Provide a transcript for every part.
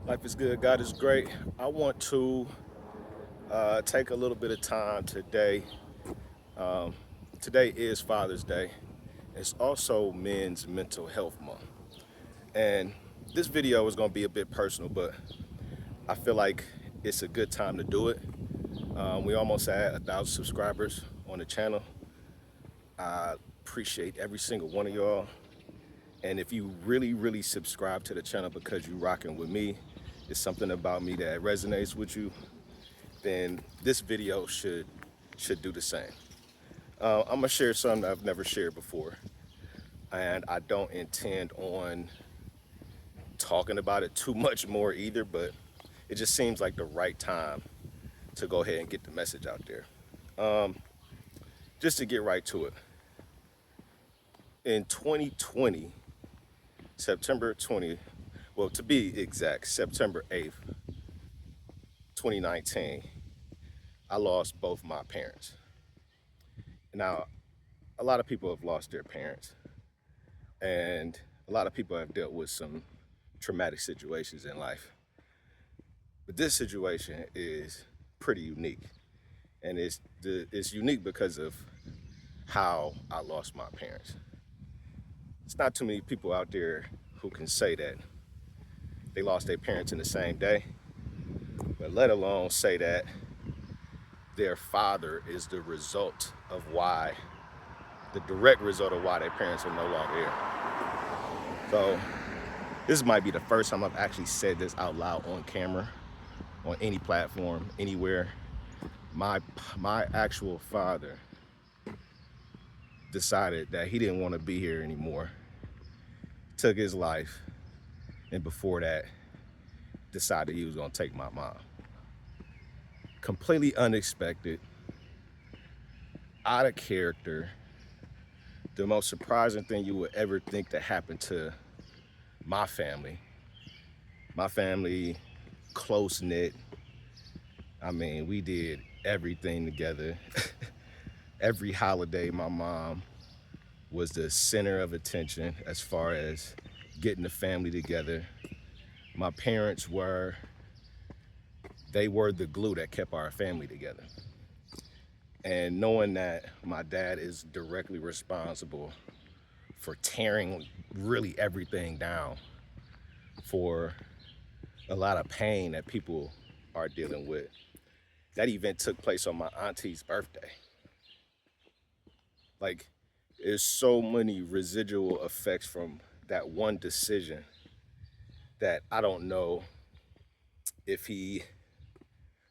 Life is good. God is great. I want to take a little bit of time today. Um, Today is Father's Day. It's also Men's Mental Health Month. And this video is going to be a bit personal, but I feel like it's a good time to do it. We almost had 1,000 subscribers on the channel. I appreciate every single one of y'all. And if you really subscribe to the channel because you're rocking with me, it's something about me that resonates with you, then this video should do the same. I'm gonna share something I've never shared before, and I don't intend on talking about it too much more either, but it just seems like the right time to go ahead and get the message out there. Just to get right to it, in 2020, September 20, well, to be exact, September 8th, 2019, I lost both my parents. Now, a lot of people have lost their parents, and a lot of people have dealt with some traumatic situations in life. But this situation is pretty unique, and it's unique because of how I lost my parents. It's not too many people out there who can say that they lost their parents in the same day, but let alone say that their father is the direct result of why their parents are no longer here. So this might be the first time I've actually said this out loud on camera, on any platform, anywhere. My actual father decided that he didn't want to be here anymore, took his life, and before that, decided he was going to take my mom. Completely unexpected, out of character, the most surprising thing you would ever think that happened to my family. My family, close knit. I mean, we did everything together. Every holiday, my mom was the center of attention as far as getting the family together. My parents were the glue that kept our family together. And knowing that my dad is directly responsible for tearing really everything down, for a lot of pain that people are dealing with. That event took place on my auntie's birthday. Like, there's so many residual effects from that one decision that I don't know if he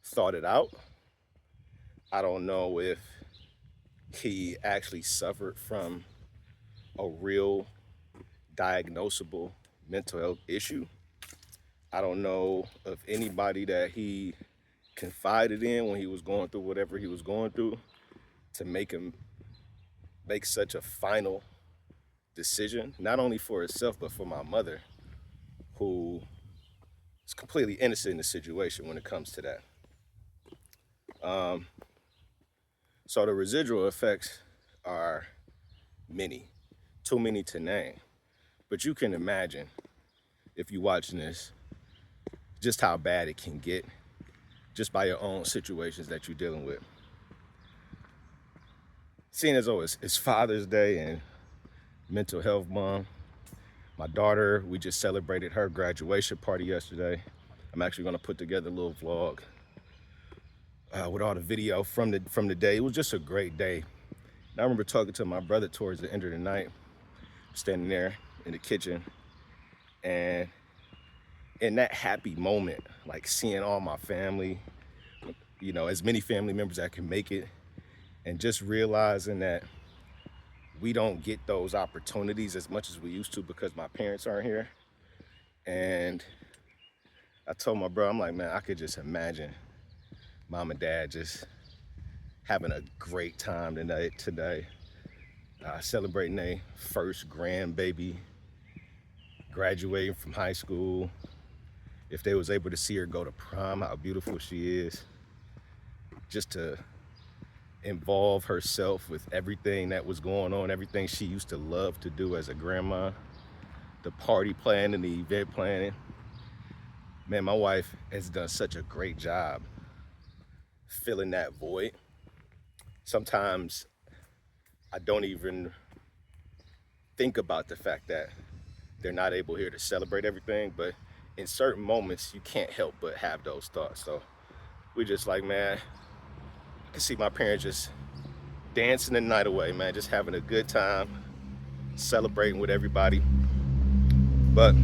thought it out. I don't know if he actually suffered from a real diagnosable mental health issue. I don't know of anybody that he confided in when he was going through whatever he was going through to make him make such a final decision, not only for himself, but for my mother, who is completely innocent in the situation when it comes to that. Um, so the residual effects are many, too many to name. But you can imagine, if you're watching this, just how bad it can get just by your own situations that you're dealing with. Seeing as though it's Father's Day and Mental Health Month, my daughter, we just celebrated her graduation party yesterday. I'm actually gonna put together a little vlog with all the video from the day. It was just a great day. And I remember talking to my brother towards the end of the night, standing there in the kitchen, and in that happy moment, like seeing all my family, you know, as many family members that can make it, and just realizing that we don't get those opportunities as much as we used to because my parents aren't here. And I told my bro, I'm like, man, I could just imagine mom and dad just having a great time today, celebrating their first grandbaby, graduating from high school. If they was able to see her go to prom, how beautiful she is. Just to involve herself with everything that was going on, everything she used to love to do as a grandma, the party planning, the event planning. Man, my wife has done such a great job filling that void. Sometimes I don't even think about the fact that they're not able here to celebrate everything, but in certain moments, you can't help but have those thoughts. So we just like, man, I can see my parents just dancing the night away, man, just having a good time, celebrating with everybody. But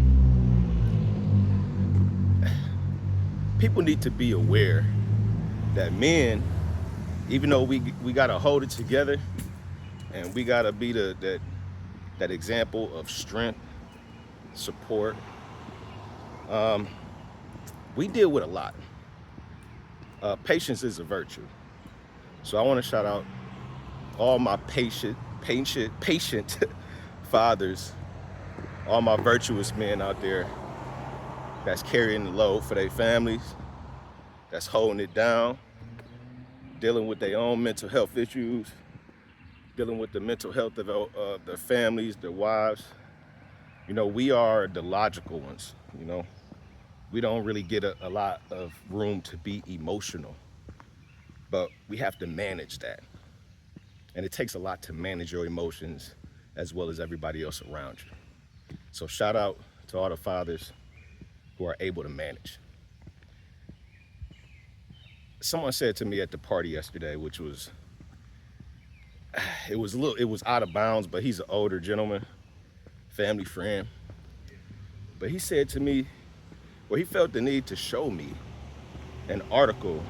people need to be aware that men, even though we gotta hold it together and we gotta be that example of strength, support, we deal with a lot. Patience is a virtue. So I want to shout out all my patient fathers, all my virtuous men out there that's carrying the load for their families, that's holding it down, dealing with their own mental health issues, dealing with the mental health of their families, their wives. You know, we are the logical ones, you know. We don't really get a lot of room to be emotional, but we have to manage that. And it takes a lot to manage your emotions as well as everybody else around you. So shout out to all the fathers who are able to manage. Someone said to me at the party yesterday, which was, it was out of bounds, but he's an older gentleman, family friend. But he said to me, well, he felt the need to show me an article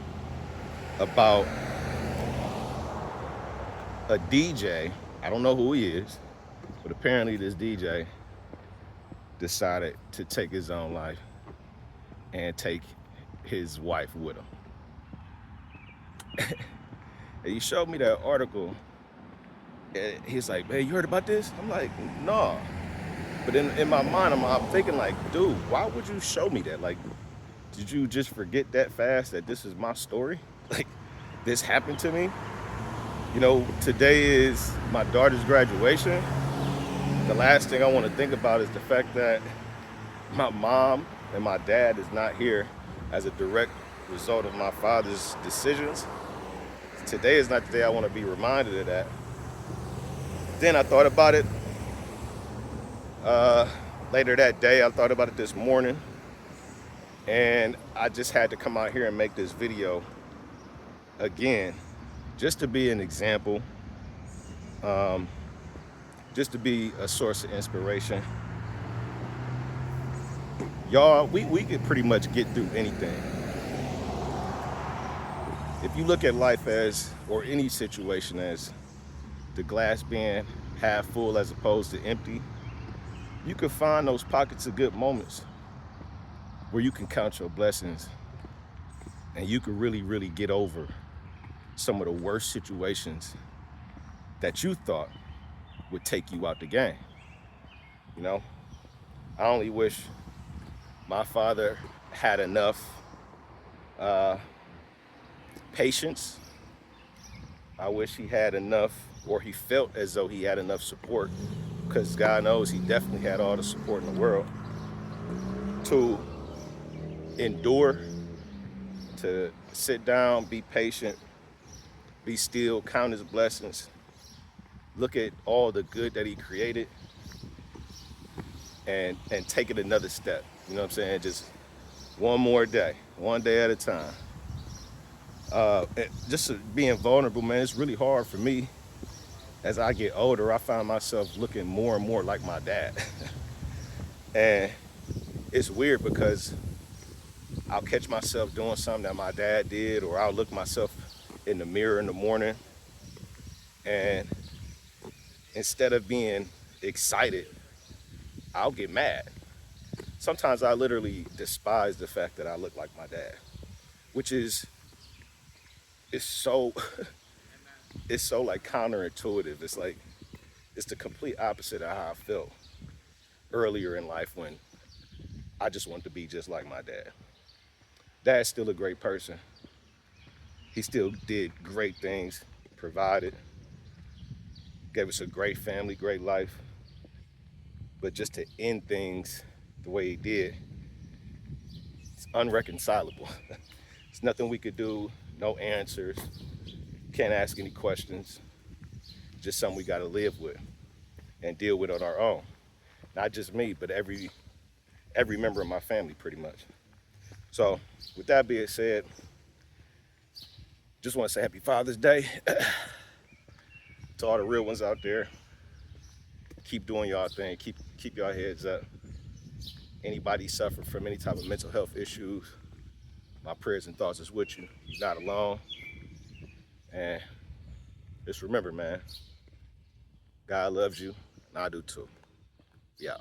about a DJ. I don't know who he is, but apparently this DJ decided to take his own life and take his wife with him. And he showed me that article, and he's like, man, you heard about this? I'm like, no. But in my mind, I'm thinking like, dude, why would you show me that? Like, did you just forget that fast that this is my story? Like, this happened to me? You know, today is my daughter's graduation. The last thing I want to think about is the fact that my mom and my dad is not here as a direct result of my father's decisions. Today is not the day I want to be reminded of that. Then I thought about it later that day. I thought about it this morning, and I just had to come out here and make this video again, just to be an example, just to be a source of inspiration. Y'all, we could pretty much get through anything. If you look at life as, or any situation as, the glass being half full as opposed to empty, you can find those pockets of good moments where you can count your blessings and you can really, really get over some of the worst situations that you thought would take you out the game. You know, I only wish my father had enough patience. I wish he had enough, or he felt as though he had enough support, because God knows he definitely had all the support in the world to endure, to sit down, be patient, be still, count his blessings, look at all the good that he created, and take it another step. You know what I'm saying? Just one more day, one day at a time. Just being vulnerable, man, it's really hard for me. As I get older, I find myself looking more and more like my dad. And it's weird because I'll catch myself doing something that my dad did, or I'll look myself in the mirror in the morning, and instead of being excited, I'll get mad. Sometimes I literally despise the fact that I look like my dad, which is, it's so it's so like counterintuitive. It's like, it's the complete opposite of how I felt earlier in life when I just wanted to be just like my dad. Dad's still a great person. He still did great things, provided, gave us a great family, great life. But just to end things the way he did, unreconcilable. There's nothing we could do, no answers, can't ask any questions, just something we gotta live with and deal with on our own. Not just me, but every member of my family pretty much. So with that being said, just want to say happy Father's Day to all the real ones out there. Keep doing y'all thing, keep y'all heads up. Anybody suffer from any type of mental health issues, my prayers and thoughts is with you. You're not alone. And just remember, man, God loves you, and I do too. Yeah.